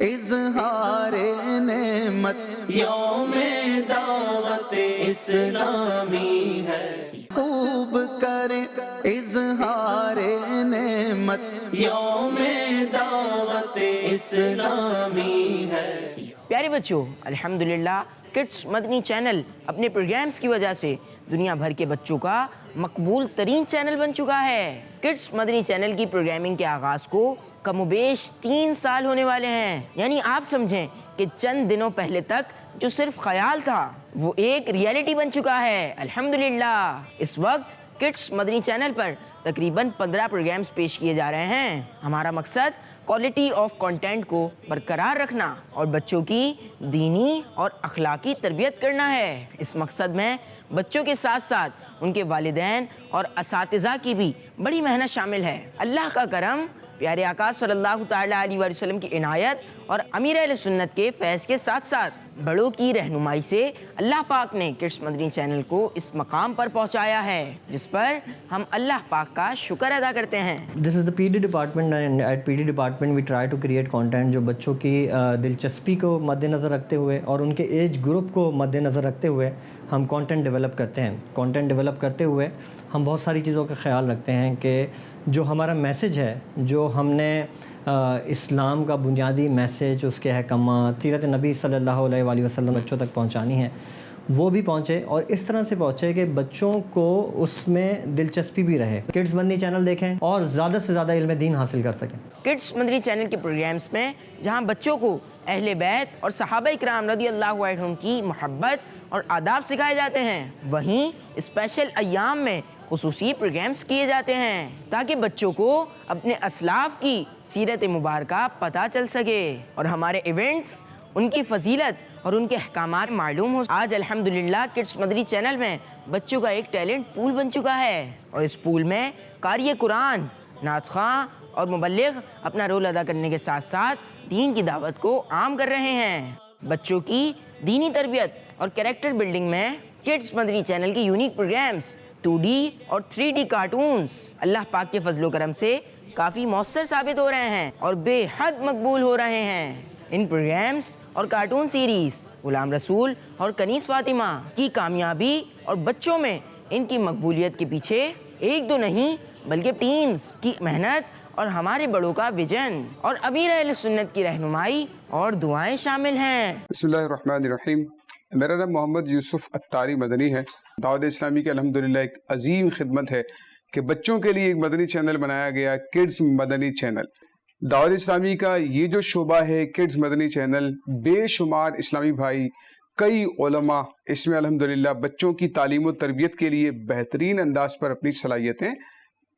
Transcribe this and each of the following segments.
اظہار نعمت یوم دعوت اسلامی ہے، خوب کریں اظہار نعمت یوم دعوت اسلامی ہے۔ پیارے بچوں، الحمدللہ کڈس مدنی چینل اپنے پروگرامز کی وجہ سے دنیا بھر کے بچوں کا مقبول ترین چینل بن چکا ہے۔ کڈس مدنی چینل کی پروگرامنگ کے آغاز کو کم و بیش 3 سال ہونے والے ہیں، یعنی آپ سمجھیں کہ چند دنوں پہلے تک جو صرف خیال تھا وہ ایک ریئلٹی بن چکا ہے۔ الحمدللہ اس وقت کڈس مدنی چینل پر تقریباً 15 پروگرامز پیش کیے جا رہے ہیں۔ ہمارا مقصد کوالٹی آف کنٹینٹ کو برقرار رکھنا اور بچوں کی دینی اور اخلاقی تربیت کرنا ہے۔ اس مقصد میں بچوں کے ساتھ ساتھ ان کے والدین اور اساتذہ کی بھی بڑی محنت شامل ہے۔ اللہ کا کرم، پیارے آقا صلی اللہ تعالیٰ علیہ وآلہ وسلم کی عنایت اور امیر اہل سنت کے فیض کے ساتھ ساتھ بڑوں کی رہنمائی سے اللہ پاک نے کڈس مدنی چینل کو اس مقام پر پہنچایا ہے، جس پر ہم اللہ پاک کا شکر ادا کرتے ہیں۔ This is the PD department, and at PD department we try to create content جو بچوں کی دلچسپی کو مد نظر رکھتے ہوئے اور ان کے ایج گروپ کو مد نظر رکھتے ہوئے ہم کانٹینٹ ڈیولپ کرتے ہیں۔ کانٹینٹ ڈیولپ کرتے ہوئے ہم بہت ساری چیزوں کا خیال رکھتے ہیں کہ جو ہمارا میسج ہے، جو ہم نے اسلام کا بنیادی میسج، اس کے احکامات، سیرت نبی صلی اللہ علیہ وآلہ وسلم بچوں تک پہنچانی ہے، وہ بھی پہنچے اور اس طرح سے پہنچے کہ بچوں کو اس میں دلچسپی بھی رہے۔ کڈس مدنی چینل دیکھیں اور زیادہ سے زیادہ علم دین حاصل کر سکیں۔ کڈس مدنی چینل کے پروگرامز میں جہاں بچوں کو اہل بیت اور صحابہ اکرام رضی اللہ عنہم کی محبت اور آداب سکھائے جاتے ہیں، وہیں اسپیشل ایام میں خصوصی پروگرامز کیے جاتے ہیں تاکہ بچوں کو اپنے اسلاف کی سیرت مبارکہ پتہ چل سکے اور ہمارے ایونٹس، ان کی فضیلت اور ان کے احکامات معلوم ہو۔ آج الحمدللہ کڈس مدنی چینل میں بچوں کا ایک ٹیلنٹ پول بن چکا ہے اور اس پول میں قاری قرآن، نعت خواں اور مبلغ اپنا رول ادا کرنے کے ساتھ ساتھ دین کی دعوت کو عام کر رہے ہیں۔ بچوں کی دینی تربیت اور کریکٹر بلڈنگ میں کڈس مدنی چینل کے یونیک پروگرامز 2D اور 3D کارٹونز اللہ پاک کے فضل و کرم سے کافی مؤثر ثابت ہو رہے ہیں اور بے حد مقبول ہو رہے ہیں۔ ان پروگرامز اور کارٹون سیریز غلام رسول اور کنیز فاطمہ کی کامیابی اور بچوں میں ان کی مقبولیت کے پیچھے ایک دو نہیں بلکہ ٹیمز کی محنت اور ہمارے بڑوں کا ویژن اور امیر اہل سنت کی رہنمائی اور دعائیں شامل ہیں۔ بسم اللہ الرحمن الرحیم۔ میرا نام محمد یوسف اتاری مدنی ہے۔ دعوت اسلامی کی الحمدللہ ایک عظیم خدمت ہے کہ بچوں کے لیے ایک مدنی چینل بنایا گیا، کڈس مدنی چینل۔ دعوت اسلامی کا یہ جو شعبہ ہے کڈس مدنی چینل، بے شمار اسلامی بھائی، کئی علماء اس میں الحمدللہ بچوں کی تعلیم و تربیت کے لیے بہترین انداز پر اپنی صلاحیتیں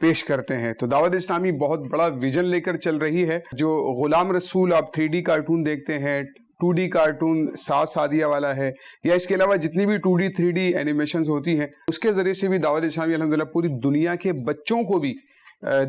پیش کرتے ہیں۔ تو دعوت اسلامی بہت بڑا ویژن لے کر چل رہی ہے۔ جو غلام رسول آپ 3D کارٹون دیکھتے ہیں، 2D کارٹون سعد سعدیہ والا ہے، یا اس کے علاوہ جتنی بھی 2D 3D اینیمیشنز ہوتی ہیں، اس کے ذریعے سے بھی دعوت اسلامی الحمدللہ پوری دنیا کے بچوں کو بھی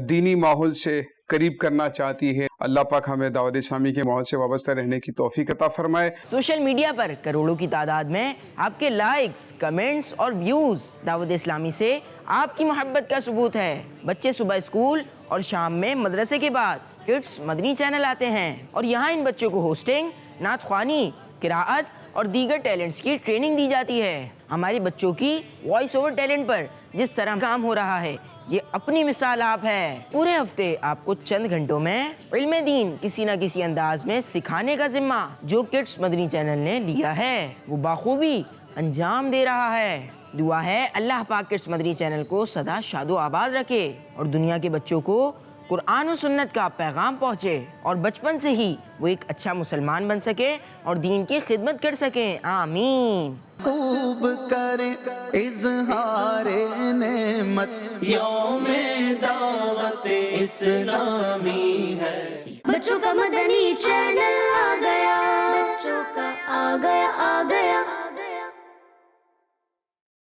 دینی ماحول سے قریب کرنا چاہتی ہے۔ اللہ پاک ہمیں دعوت اسلامی کے ماحول سے وابستہ رہنے کی توفیق عطا فرمائے۔ سوشل میڈیا پر کروڑوں کی تعداد میں آپ کے لائکس، کمنٹس اور ویوز دعوت اسلامی سے آپ کی محبت کا ثبوت ہے۔ بچے صبح اسکول اور شام میں مدرسے کے بعد کڈس مدنی چینل آتے ہیں اور یہاں ان بچوں کو ہوسٹنگ، نعت خوانی، قراءت اور دیگر ٹیلنٹس کی ٹریننگ دی جاتی ہے۔ ہمارے بچوں کی وائس اوور ٹیلنٹ پر جس طرح کام ہو رہا ہے، یہ اپنی مثال آپ ہے۔ پورے ہفتے آپ کو چند گھنٹوں میں علم دین کسی نہ کسی انداز میں سکھانے کا ذمہ جو کڈس مدنی چینل نے لیا ہے وہ بخوبی انجام دے رہا ہے۔ دعا ہے اللہ پاک کڈس مدنی چینل کو سدا شاد و آباد رکھے اور دنیا کے بچوں کو قرآن و سنت کا پیغام پہنچے اور بچپن سے ہی وہ ایک اچھا مسلمان بن سکے اور دین کی خدمت کر سکیں۔ آمین۔ خوب کریں اظہار نعمت یوم دعوت اسلامی ہے، بچوں کا مدنی چینل آ گیا، بچوں کا آ گیا